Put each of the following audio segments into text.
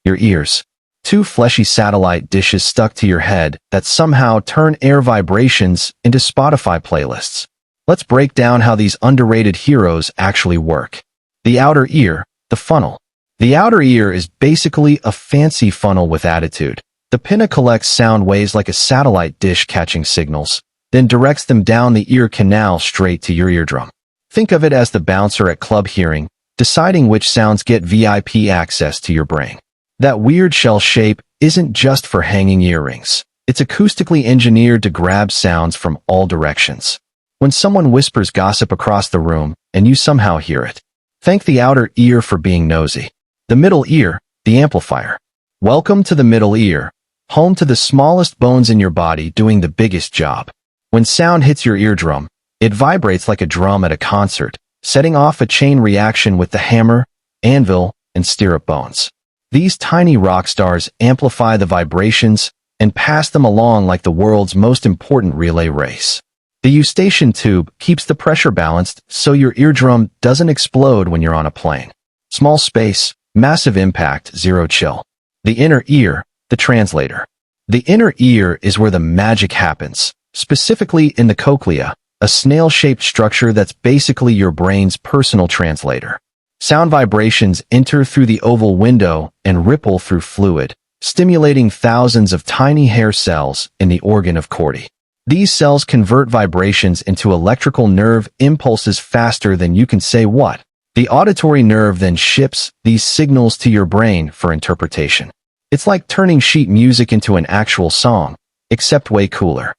Your ears. Two fleshy satellite dishes stuck to your head that somehow turn air vibrations into Spotify playlists. Let's break down how these underrated heroes actually work. The outer ear, the funnel. The outer ear is basically a fancy funnel with attitude. The pinna collects sound waves like a satellite dish catching signals, then directs them down the ear canal straight to your eardrum. Think of it as the bouncer at club hearing, deciding which sounds get VIP access to your brain. That weird shell shape isn't just for hanging earrings. It's acoustically engineered to grab sounds from all directions. When someone whispers gossip across the room and you somehow hear it, thank the outer ear for being nosy. The middle ear, the amplifier. Welcome to the middle ear, home to the smallest bones in your body doing the biggest job. When sound hits your eardrum, it vibrates like a drum at a concert, setting off a chain reaction with the hammer, anvil, and stirrup bones. These tiny rock stars amplify the vibrations and pass them along like the world's most important relay race. The eustachian tube keeps the pressure balanced so your eardrum doesn't explode when you're on a plane. Small space, massive impact, zero chill. The inner ear, the translator. The inner ear is where the magic happens, specifically in the cochlea, a snail-shaped structure that's basically your brain's personal translator. Sound vibrations enter through the oval window and ripple through fluid, stimulating thousands of tiny hair cells in the organ of Corti. These cells convert vibrations into electrical nerve impulses faster than you can say what. The auditory nerve then ships these signals to your brain for interpretation. It's like turning sheet music into an actual song, except way cooler.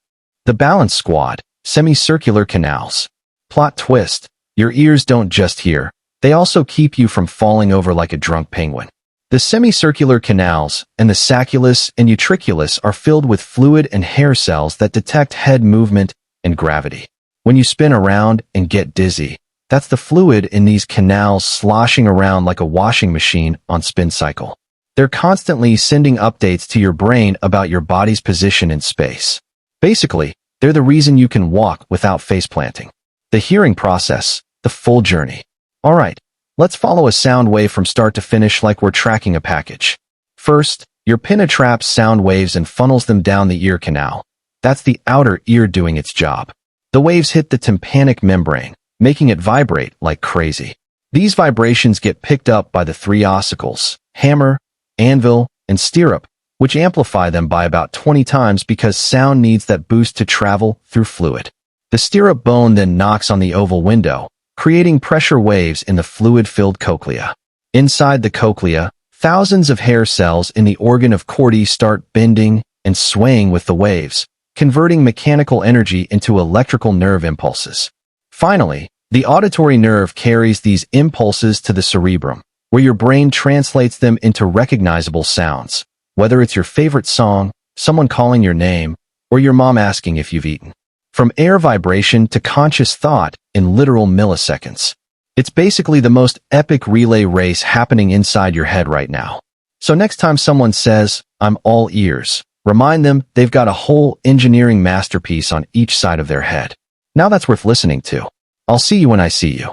The balance squad, semicircular canals. Plot twist, your ears don't just hear, they also keep you from falling over like a drunk penguin. The semicircular canals and the sacculus and utriculus are filled with fluid and hair cells that detect head movement and gravity. When you spin around and get dizzy, that's the fluid in these canals sloshing around like a washing machine on spin cycle. They're constantly sending updates to your brain about your body's position in space. Basically, they're the reason you can walk without face planting. The hearing process, the full journey. All right. Let's follow a sound wave from start to finish like we're tracking a package. First, your pinna traps sound waves and funnels them down the ear canal. That's the outer ear doing its job. The waves hit the tympanic membrane, making it vibrate like crazy. These vibrations get picked up by the three ossicles, hammer, anvil, and stirrup, which amplify them by about 20 times because sound needs that boost to travel through fluid. The stirrup bone then knocks on the oval window, creating pressure waves in the fluid-filled cochlea. Inside the cochlea, thousands of hair cells in the organ of Corti start bending and swaying with the waves, converting mechanical energy into electrical nerve impulses. Finally, the auditory nerve carries these impulses to the cerebrum, where your brain translates them into recognizable sounds, whether it's your favorite song, someone calling your name, or your mom asking if you've eaten. From air vibration to conscious thought in literal milliseconds. It's basically the most epic relay race happening inside your head right now. So next time someone says, "I'm all ears," remind them they've got a whole engineering masterpiece on each side of their head. Now that's worth listening to. I'll see you when I see you.